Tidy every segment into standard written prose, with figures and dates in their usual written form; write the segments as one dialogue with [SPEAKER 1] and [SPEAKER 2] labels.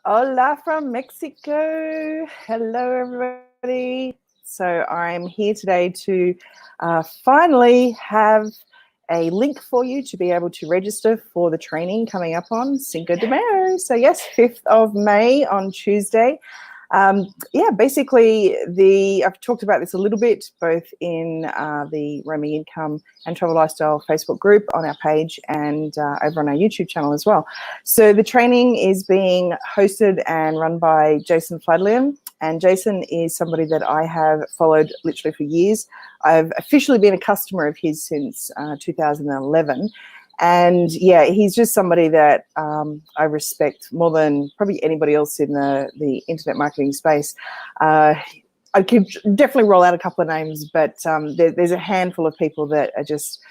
[SPEAKER 1] Hola from Mexico. Hello, everybody. So I'm here today to finally have a link for you to be able to register for the training coming up on Cinco de Mayo. So yes, 5th of May on Tuesday. Basically I've talked about this a little bit, both in the Roaming Income and Travel Lifestyle Facebook group on our page and over on our YouTube channel as well. So the training is being hosted and run by Jason Fladlian, and Jason is somebody that I have followed literally for years. I've officially been a customer of his since 2011. And yeah, he's just somebody that I respect more than probably anybody else in the internet marketing space. I could definitely roll out a couple of names, but there's a handful of people that are just,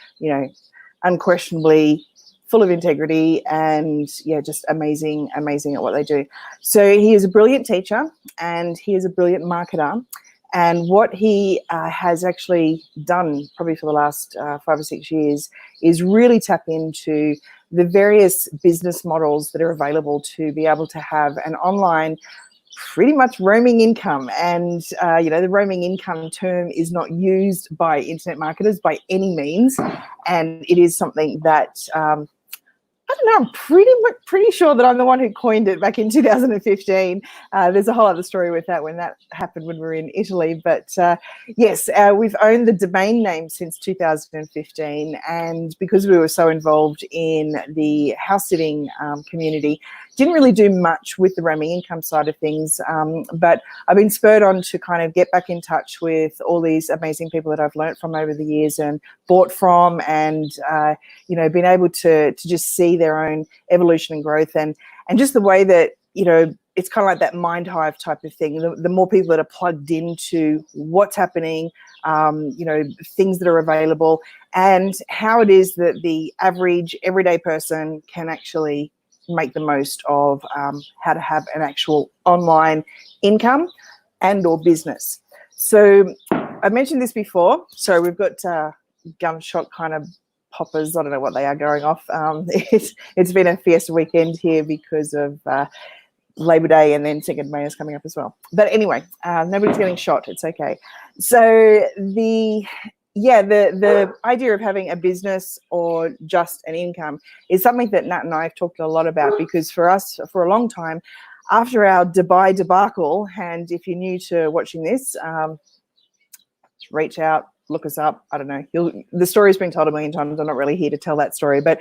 [SPEAKER 1] unquestionably full of integrity and just amazing at what they do. So he is a brilliant teacher and he is a brilliant marketer. And what he has actually done probably for the last 5 or 6 years is really tap into the various business models that are available to be able to have an online pretty much roaming income. And, the roaming income term is not used by internet marketers by any means. And it is something that I don't know, I'm pretty sure that I'm the one who coined it back in 2015. There's a whole other story with that when that happened when we were in Italy. But yes, we've owned the domain name since 2015. And because we were so involved in the house sitting community, didn't really do much with the roaming income side of things. But I've been spurred on to kind of get back in touch with all these amazing people that I've learned from over the years and bought from, and been able to just see their own evolution and growth, and just the way that it's kind of like that mind hive type of thing. The more people that are plugged into what's happening, things that are available, and how it is that the average everyday person can actually make the most of how to have an actual online income and or business. So I mentioned this before. So we've got gunshot kind of poppers. I don't know what they are going off. It's been a fiesta weekend here because of Labor Day, and then Cinco de Mayo is coming up as well. But anyway, nobody's getting shot. It's okay. So the idea of having a business or just an income is something that Nat and I have talked a lot about, because for us, for a long time, after our Dubai debacle, and if you're new to watching this, reach out, look us up. I don't know. The story's been told a million times. I'm not really here to tell that story. But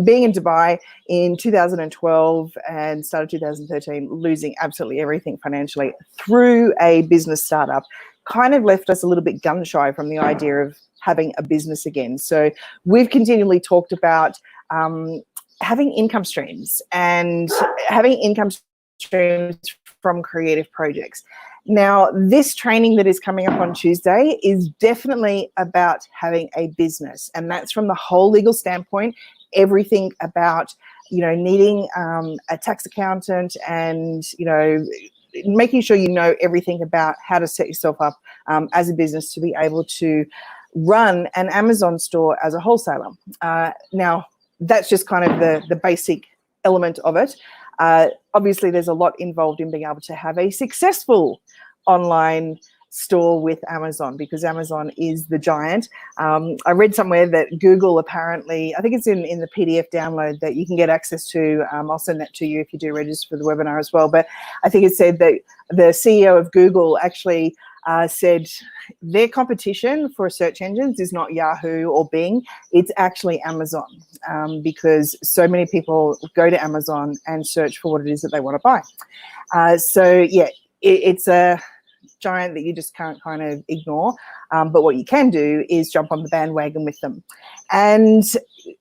[SPEAKER 1] being in Dubai in 2012 and started 2013, losing absolutely everything financially through a business startup, kind of left us a little bit gun shy from the idea of having a business again. So we've continually talked about having income streams and having income streams from creative projects. Now, this training that is coming up on Tuesday is definitely about having a business, and that's from the whole legal standpoint, everything about, needing a tax accountant and, making sure you know everything about how to set yourself up as a business to be able to run an Amazon store as a wholesaler. Now, that's just kind of the basic element of it. Obviously, there's a lot involved in being able to have a successful online store with Amazon, because Amazon is the giant. I read somewhere that Google apparently, I think it's in the PDF download that you can get access to. I'll send that to you if you do register for the webinar as well. But I think it said that the CEO of Google actually said their competition for search engines is not Yahoo or Bing, it's actually Amazon, because so many people go to Amazon and search for what it is that they want to buy. It's a giant that you just can't kind of ignore, but what you can do is jump on the bandwagon with them. And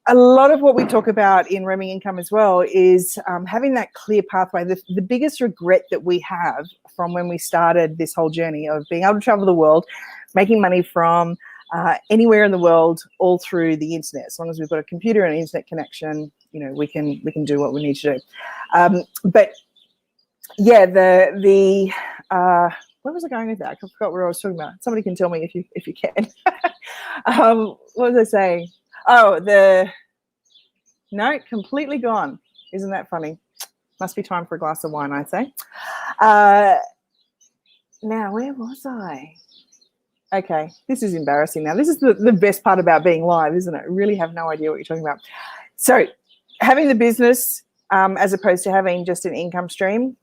[SPEAKER 1] a lot of what we talk about in roaming income as well is having that clear pathway. The biggest regret that we have from when we started this whole journey of being able to travel the world, making money from anywhere in the world, all through the internet. As long as we've got a computer and an internet connection, we can do what we need to do. But yeah, where was I going with that? I forgot what I was talking about. Somebody can tell me if you can. What was I saying? Oh, no, completely gone. Isn't that funny? Must be time for a glass of wine, I'd say. Now, where was I? Okay, this is embarrassing now. This is the best part about being live, isn't it? I really have no idea what you're talking about. So having the business as opposed to having just an income stream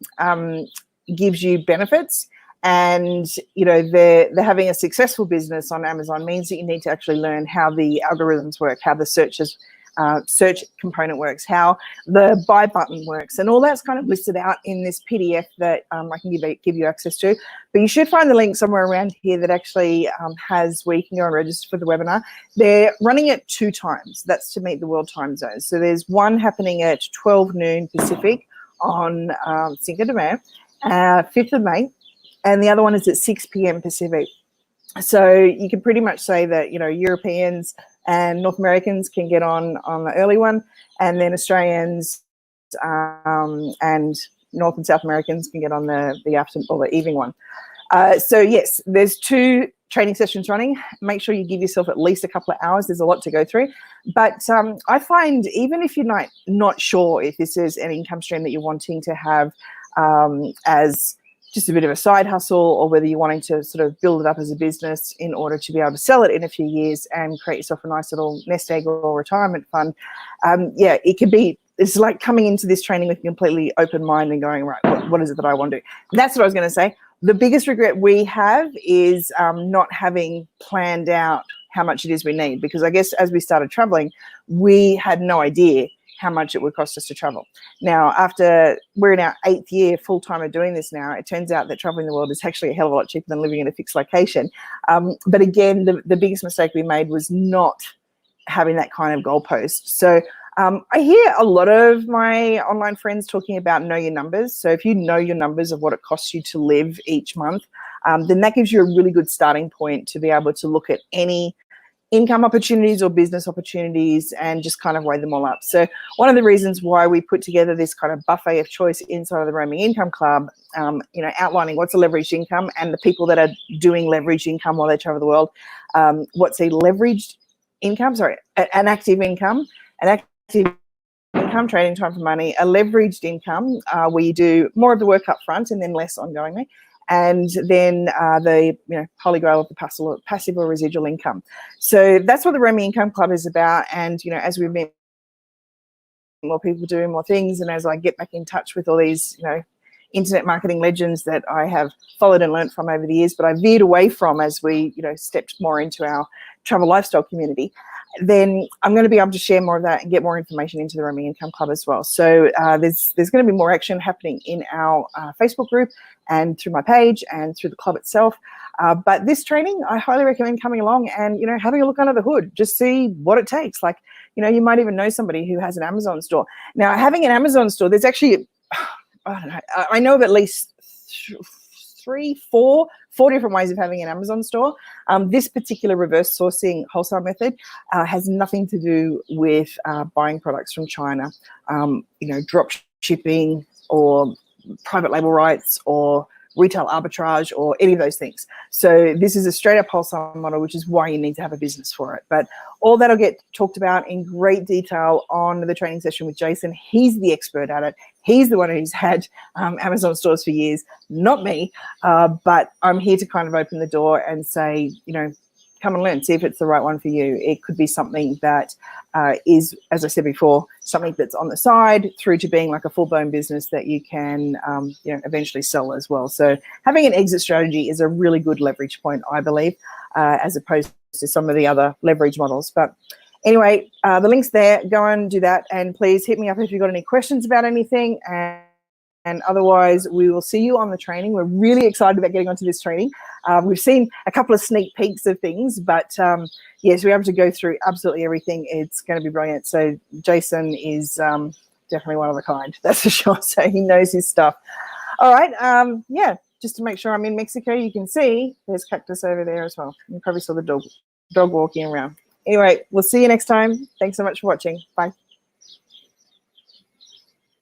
[SPEAKER 1] gives you benefits. And, you know, they're having a successful business on Amazon means that you need to actually learn how the algorithms work, how the search component works, how the buy button works, and all that's kind of listed out in this PDF that I can give you access to. But you should find the link somewhere around here that actually has where you can go and register for the webinar. They're running it 2 times. That's to meet the world time zones. So there's one happening at 12 noon Pacific on Cinco de Mayo, 5th of May, and the other one is at 6 p.m. Pacific. So you can pretty much say that, you know, Europeans and North Americans can get on the early one, and then Australians and North and South Americans can get on the afternoon or the evening one. So yes, there's 2 training sessions running. Make sure you give yourself at least a couple of hours. There's a lot to go through. But I find even if you're not sure if this is an income stream that you're wanting to have as just a bit of a side hustle, or whether you're wanting to sort of build it up as a business in order to be able to sell it in a few years and create yourself a nice little nest egg or retirement fund. Yeah, it could be, it's like coming into this training with a completely open mind and going, right, what is it that I want to do? And that's what I was going to say. The biggest regret we have is not having planned out how much it is we need, because I guess as we started traveling, we had no idea how much it would cost us to travel. Now, after we're in our 8th year full-time of doing this now, it turns out that traveling the world is actually a hell of a lot cheaper than living in a fixed location. But again, the biggest mistake we made was not having that kind of goalpost. So I hear a lot of my online friends talking about know your numbers. So if you know your numbers of what it costs you to live each month, then that gives you a really good starting point to be able to look at any income opportunities or business opportunities and just kind of weigh them all up. So one of the reasons why we put together this kind of buffet of choice inside of the Roaming Income Club, you know, outlining what's a leveraged income and the people that are doing leveraged income while they travel the world, what's a leveraged income, sorry, an active income, trading time for money, a leveraged income where you do more of the work up front and then less ongoingly, and then the holy grail of the passive or residual income. So that's what the Roaming Income Club is about. And as we meet more people doing more things, and as I get back in touch with all these internet marketing legends that I have followed and learned from over the years, but I veered away from as we stepped more into our travel lifestyle community, then I'm going to be able to share more of that and get more information into the Roaming Income Club as well. So there's going to be more action happening in our Facebook group and through my page and through the club itself. But this training, I highly recommend coming along and having a look under the hood, just see what it takes. Like you might even know somebody who has an Amazon store. Now, having an Amazon store, there's actually I don't know, I know of at least 4 different ways of having an Amazon store. This particular reverse sourcing wholesale method has nothing to do with buying products from China, drop shipping or private label rights or retail arbitrage or any of those things. So this is a straight up wholesale model, which is why you need to have a business for it. But all that'll get talked about in great detail on the training session with Jason. He's the expert at it. He's the one who's had Amazon stores for years, not me. But I'm here to kind of open the door and say, come and learn, see if it's the right one for you. It could be something that is, as I said before, something that's on the side through to being like a full-blown business that you can eventually sell as well. So having an exit strategy is a really good leverage point, I believe, as opposed to some of the other leverage models. But anyway, the link's there. Go and do that. And please hit me up if you've got any questions about anything. And otherwise, we will see you on the training. We're really excited about getting onto this training. We've seen a couple of sneak peeks of things, but yes, we're able to go through absolutely everything. It's going to be brilliant. So Jason is definitely one of a kind, that's for sure. So he knows his stuff. All right. Yeah, just to make sure I'm in Mexico, you can see there's cactus over there as well. You probably saw the dog walking around. Anyway, we'll see you next time. Thanks so much for watching. Bye.